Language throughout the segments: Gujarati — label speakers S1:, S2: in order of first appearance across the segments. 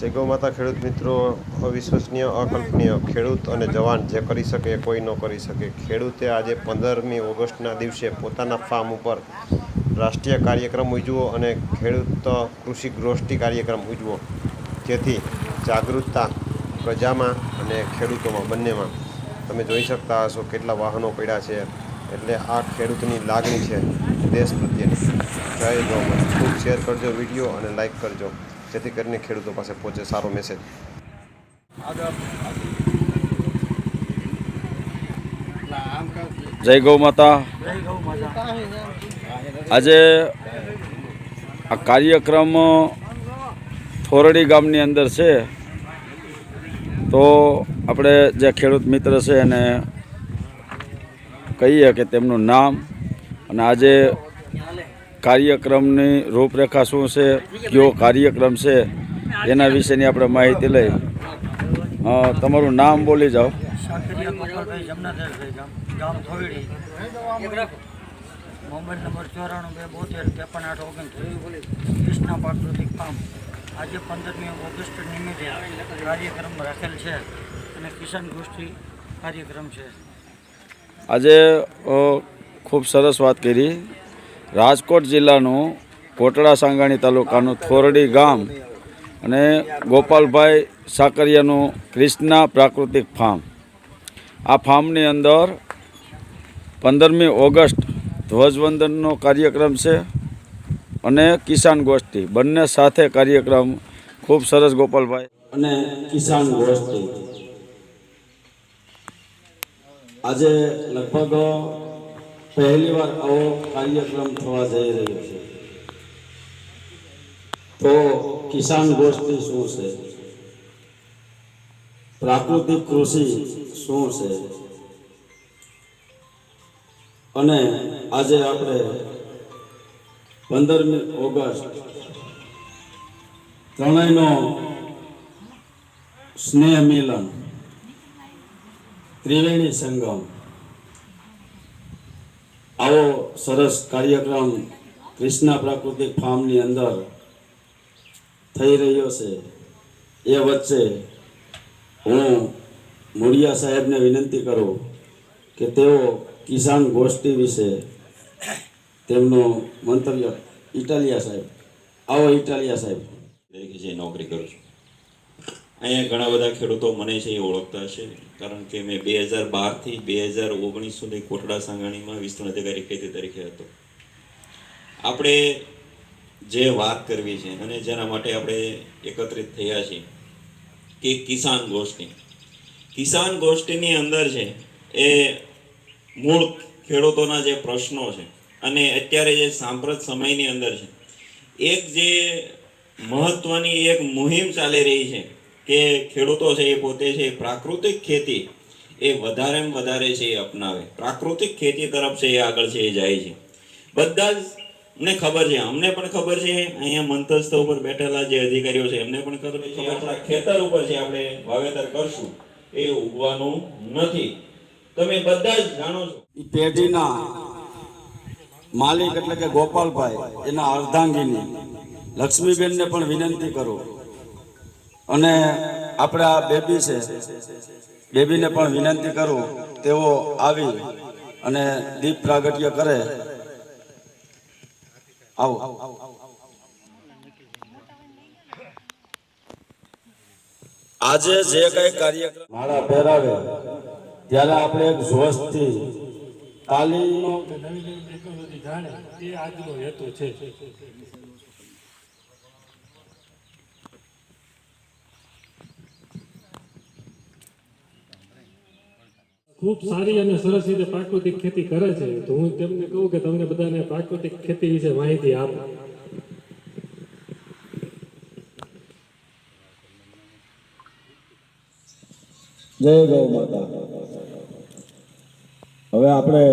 S1: જય ગૌ માતા ખેડૂત મિત્રો, અવિશ્વસનીય, અકલ્પનીય, ખેડૂત અને જવાન જે કરી શકે એ કોઈ ન કરી શકે. ખેડૂતે આજે 15મી ઓગસ્ટના દિવસે પોતાના ફાર્મ ઉપર રાષ્ટ્રીય કાર્યક્રમ ઉજવો અને ખેડૂત કૃષિ ગોષ્ઠી કાર્યક્રમ ઉજવો, જેથી જાગૃતતા પ્રજામાં અને ખેડૂતોમાં બંનેમાં. તમે જોઈ શકતા હશો કેટલા વાહનો પડ્યા છે, એટલે આ ખેડૂતની લાગણી છે દેશ પ્રત્યેની. જય ગૌ માતા. ખૂબ શેર કરજો વિડીયો અને લાઈક કરજો, જેથી કરીને ખેડૂતો પાસે પહોંચે સારો મેસેજ.
S2: જય ગૌ માતા. આજે આ કાર્યક્રમ થોરડી ગામની અંદર છે, તો આપણે જે ખેડૂત મિત્ર છે એને કહીએ કે તેમનું નામ અને આજે કાર્યક્રમની રૂપરેખા શું છે, કયો કાર્યક્રમ છે, એના વિશેની આપણે માહિતી લઈ. તમારું નામ બોલી જાઓ.
S3: સાકરિયા ગોપાલભાઈ જમનાદાસભાઈ, ગામ થોયડી, મોબાઈલ નંબર 94 કૃષ્ણા પ્રાકૃતિક ફાર્મ. આજે 15મી ઓગસ્ટ નિમિત્તે કાર્યક્રમ રાખેલ છે અને કિસાન ગોષ્ઠી કાર્યક્રમ છે.
S2: આજે ખૂબ સરસ વાત કરી. રાજકોટ જિલ્લાનું કોટડા સાંગાણી તાલુકાનું થોરડી ગામ અને ગોપાલભાઈ સાકરિયાનું કૃષ્ણા પ્રાકૃતિક ફાર્મ. આ ફાર્મની અંદર 15મી ઓગસ્ટ ધ્વજવંદનનો કાર્યક્રમ છે અને કિસાન ગોષ્ઠી બંને સાથે કાર્યક્રમ. ખૂબ સરસ ગોપાલભાઈ. અને કિસાન ગોષ્ઠી આજે લગભગ પહેલી વાર આવો કાર્યક્રમ થવા જઈ રહ્યો છે. તો કિસાન ગોષ્ઠી શું છે, પ્રાકૃતિક કૃષિ શું છે, અને આજે આપણે 15મી ઓગસ્ટ ત્રણેયનો સ્નેહ મિલન, ત્રિવેણી સંગમ, આવો સરસ કાર્યક્રમ કૃષ્ણા પ્રાકૃતિક ફાર્મની અંદર થઈ રહ્યો છે. એ વચ્ચે હું મોડિયા સાહેબને વિનંતી કરું કે તેઓ કિસાન ગોષ્ઠી વિશે તેમનું મંતવ્ય. ઇટાલિયા સાહેબ, આવો ઇટાલિયા સાહેબ.
S4: તરીકે જે નોકરી કરું છું, અહીંયા ઘણા બધા ખેડૂતો મને છે એ ઓળખતા હશે, કારણ કે મેં 2012થી 2019 સુધી કોટડા સાંગાણીમાં વિસ્તરણ અધિકારી ખેતી તરીકે હતો. આપણે જે વાત કરવી છે અને જેના માટે આપણે એકત્રિત થયા છીએ કે કિસાન ગોષ્ઠી. કિસાન ગોષ્ઠીની અંદર છે એ મૂળ ખેડૂતોના જે પ્રશ્નો છે અને અત્યારે જે સાંપ્રત સમયની અંદર છે, એક જે મહત્વની એક મુહિમ ચાલી રહી છે કે ખેડૂતો છે એ પોતે છે પ્રાકૃતિક ખેતી એ વધારેમાં વધારે છે એ અપનાવે, પ્રાકૃતિક ખેતી તરફ છે એ આગળ છે એ જાય છે. બધા જ ને ખબર છે, અમને પણ ખબર છે, અહીંયા મંતસ્થ ઉપર બેઠેલા જે અધિકારીઓ છે એમને પણ ખબર છે, આપણા ખેતર ઉપર છે આપણે વાવેતર કરશું એ ઉગવાનું નથી. તમે બધા જ જાણો છો.
S2: પેઢીના માલિક એટલે કે ગોપાલભાઈ, એના અર્ધાંગીની લક્ષ્મીબેનને પણ વિનંતી કરું, અને આપણે આ બેબી છે, બેબીને પણ વિનંતી કરું તેઓ આવી અને દીપ પ્રાગટ્ય કરે. આવો. આજે જે કઈ કાર્યક્રમ માળા પહેરાવે ત્યારે આપણે એક જોશથી તાલીમનો
S5: નવી ટેકનોલોજી જાણે એ આજનો હેતુ છે. ખૂબ સારી અને સરસ રીતે પ્રાકૃતિક ખેતી કરે છે, તો હું તેમને કહું કે તમને બધાને પ્રાકૃતિક ખેતી વિશે માહિતી આપો.
S2: જય ગૌ માતા. હવે આપણે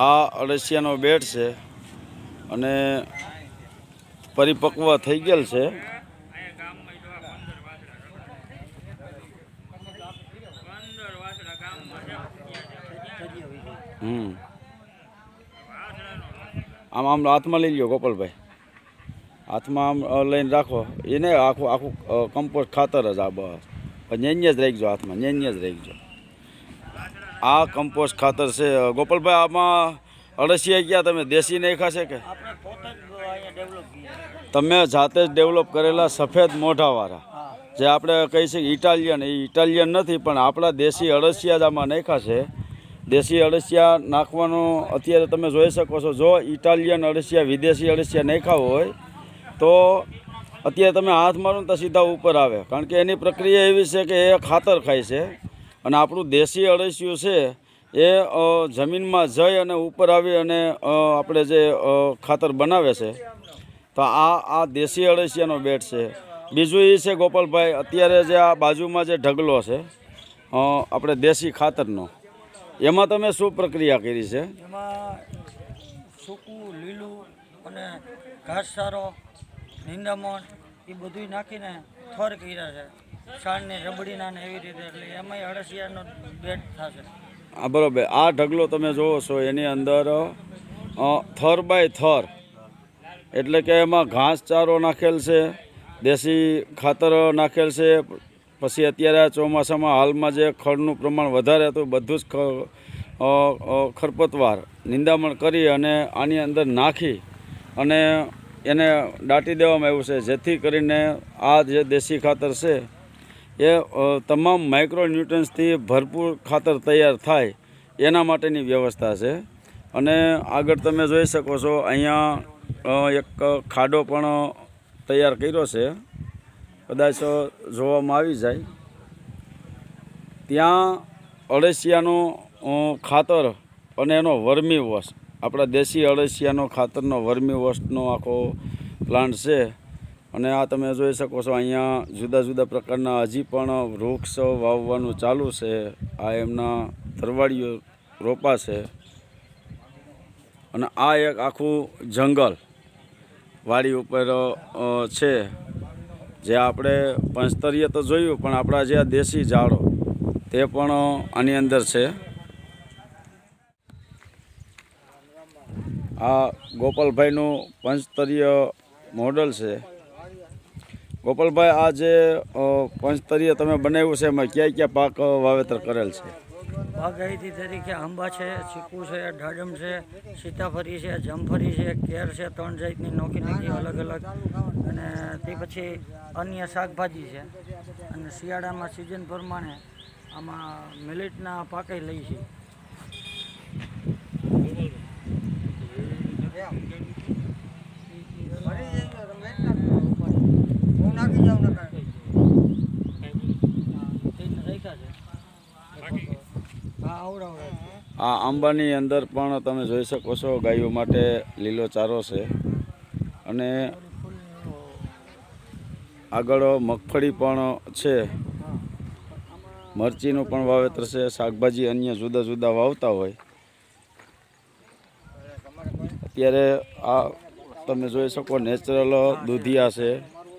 S2: આ અળસિયાનો બેડ છે અને પરિપક્વ થઈ ગયેલ છે. આમ આમ હાથમાં લઈ લો ગોપાલભાઈ, હાથમાં આમ લઈને રાખો, એને આખું આખું કમ્પોસ્ટ ખાતર જ આ બસ. નેન્ય જ રાખજો હાથમાં, નેન્ય જ રાખજો. આ કમ્પોસ્ટ ખાતર છે ગોપાલભાઈ. આમાં અળસિયા ક્યાં તમે દેશી નાખ્યા છે કે
S3: આપણે પોતે જ અહીંયા ડેવલપ કરીએ.
S2: તમે જાતે જ ડેવલપ કરેલા સફેદ મોઢાવાળા જે આપણે કહી શકીએ ઇટાલિયન, એ ઇટાલિયન નથી પણ આપણા દેશી અળસિયા જ આમાં નાખ્યા છે. દેશી અળસિયા નાખવાનો અત્યારે તમે જોઈ શકો છો. જો ઇટાલિયન અળસિયા, વિદેશી અળસિયા નાખ્યા હોય તો અત્યારે તમે હાથ મારો ને તો સીધા ઉપર આવે, કારણ કે એની પ્રક્રિયા એવી છે કે એ ખાતર ખાય છે. અને આપણું દેશી અળસિયું છે એ જમીનમાં જઈ અને ઉપર આવી અને આપણે જે ખાતર બનાવે છે. તો આ દેશી અળસિયાનો બેટ છે. બીજું એ છે ગોપાલભાઈ, અત્યારે જે આ બાજુમાં જે ઢગલો છે આપણે દેશી ખાતરનો, એમાં તમે શું પ્રક્રિયા કરી છે?
S3: એમાં સૂકું, લીલું અને ઘાસચારો, નિંદામણ એ બધું નાખીને થર કર્યા છે, છાણને રબડીના ને એવી રીતે. એટલે એમાંય અળસિયાનો બેટ થશે.
S2: હા બરાબર. આ ઢગલો તમે જોવો છો એની અંદર થર બાય થર, એટલે કે એમાં ઘાસચારો નાખેલ છે, દેશી ખાતર નાખેલ છે. પછી અત્યારે ચોમાસામાં હાલમાં જે ખડનું પ્રમાણ વધારે હતું બધું જ ખરપતવાર નિંદામણ કરી અને આની અંદર નાખી અને એને દાટી દેવામાં આવ્યું છે, જેથી કરીને આ જે દેશી ખાતર છે એ તમામ માઇક્રો ન્યુટ્રન્સથી ભરપૂર ખાતર તૈયાર થાય એના માટેની વ્યવસ્થા છે. અને આગળ તમે જોઈ શકો છો અહીંયા એક ખાડો પણ તૈયાર કર્યો છે, કદાચ જોવામાં આવી જાય. ત્યાં અળસિયાનું ખાતર અને એનો વર્મી વોશ, આપણા દેશી અળસિયાનો ખાતરનો વર્મી વોશનો આખો પ્લાન્ટ છે. અને આ તમે જોઈ શકો છો અહીંયા જુદા જુદા પ્રકારના હજી પણ વૃક્ષ વાવવાનું ચાલુ છે. આ એમના તરવાડીઓ રોપા છે. અને આ એક આખું જંગલ વાડી ઉપર છે, જે આપણે પંચતરીય તો જોયું પણ આપણા જે આ દેશી ઝાડો તે પણ આની અંદર છે. આ ગોપાલભાઈનું પંચતરીય મોડલ છે. ગોપાલભાઈ, આ જે પંચતરીય તમે બનાવ્યું છે એમાં ક્યાં ક્યાં પાક વાવેતર કરેલ છે?
S3: બાગાયતી તરીકે આંબા છે, ચીકુ છે, દાડમ છે, સીતાફળી છે, જમફળી છે, કેર છે, 3 જાતની નોખી નોખી અલગ અલગ. અને તે પછી અન્ય શાકભાજી છે. અને શિયાળામાં સિઝન પ્રમાણે આમાં મિલેટના પાકે લઈ છે.
S2: આ આંબાની અંદર પણ તમે જોઈ શકો છો ગાયો માટે લીલો ચારો છે. અને આગળ મગફળી પણ છે, મરચીનું પણ વાવેતર છે, શાકભાજી અન્ય જુદા જુદા વાવતા હોય. અત્યારે આ તમે જોઈ શકો નેચરલ દૂધિયા છે,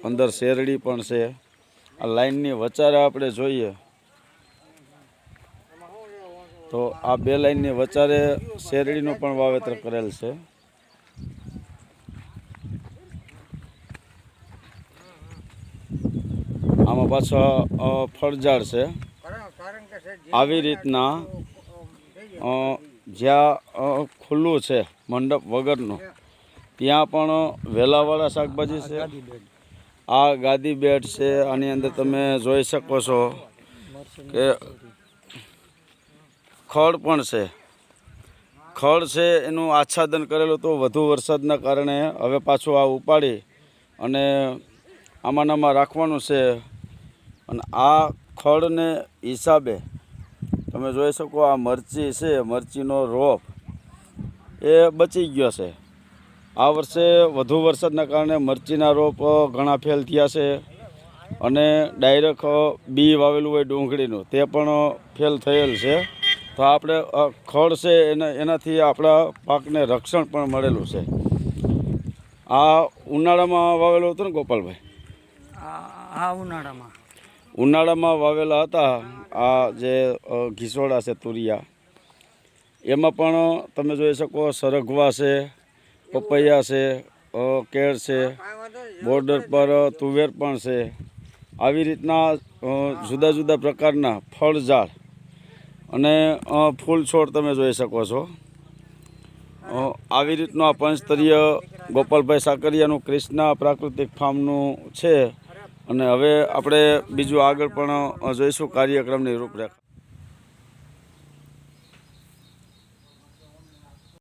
S2: અંદર શેરડી પણ છે. આ લાઈનની વચારે આપણે જોઈએ તો આ 2 લાઈનની વચારે શેરડીનું પણ વાવેતર કરેલ છે. આમાં પાછા ફળઝાડ છે. આવી રીતના જ્યાં ખુલ્લું છે મંડપ વગરનું ત્યાં પણ વેલાવાળા શાકભાજી છે. આ ગાદી બેડ છે. આની અંદર તમે જોઈ શકો છો કે ખડ પણ છે. ખડ છે એનું આચ્છાદન કરેલું તો વધુ વરસાદના કારણે હવે પાછું આ ઉપાડી અને આમાં રાખવાનું છે. અને આ ખડને હિસાબે તમે જોઈ શકો આ મરચી છે, મરચીનો રોપ એ બચી ગયો છે. આ વર્ષે વધુ વરસાદના કારણે મરચીના રોપ ઘણા ફેલ થયા છે. અને ડાયરેક્ટ બી વાવેલું હોય ડુંગળીનું તે પણ ફેલ થયેલ છે. તો આપણે ખડ છે એનાથી આપણા પાકને રક્ષણ પણ મળેલું છે. આ ઉનાળામાં વાવેલું હતું ને ગોપાલભાઈ?
S3: આ ઉનાળામાં
S2: વાવેલા હતા. આ જે ઘીસોડા છે તુરિયા, એમાં પણ તમે જોઈ શકો સરગવા છે, પપૈયા છે, કેળ છે, બોર્ડર પર તુવેર પણ છે. આવી રીતના જુદા જુદા પ્રકારના ફળ ઝાડ અને ફૂલ છોડ તમે જોઈ શકો છો. આવી રીતનું આ પંચસ્તરીય ગોપાલભાઈ સાકરિયાનું ક્રિષ્ના પ્રાકૃતિક ફાર્મનું છે. અને હવે આપણે બીજું આગળ પણ જોઈશું કાર્યક્રમની રૂપરેખા.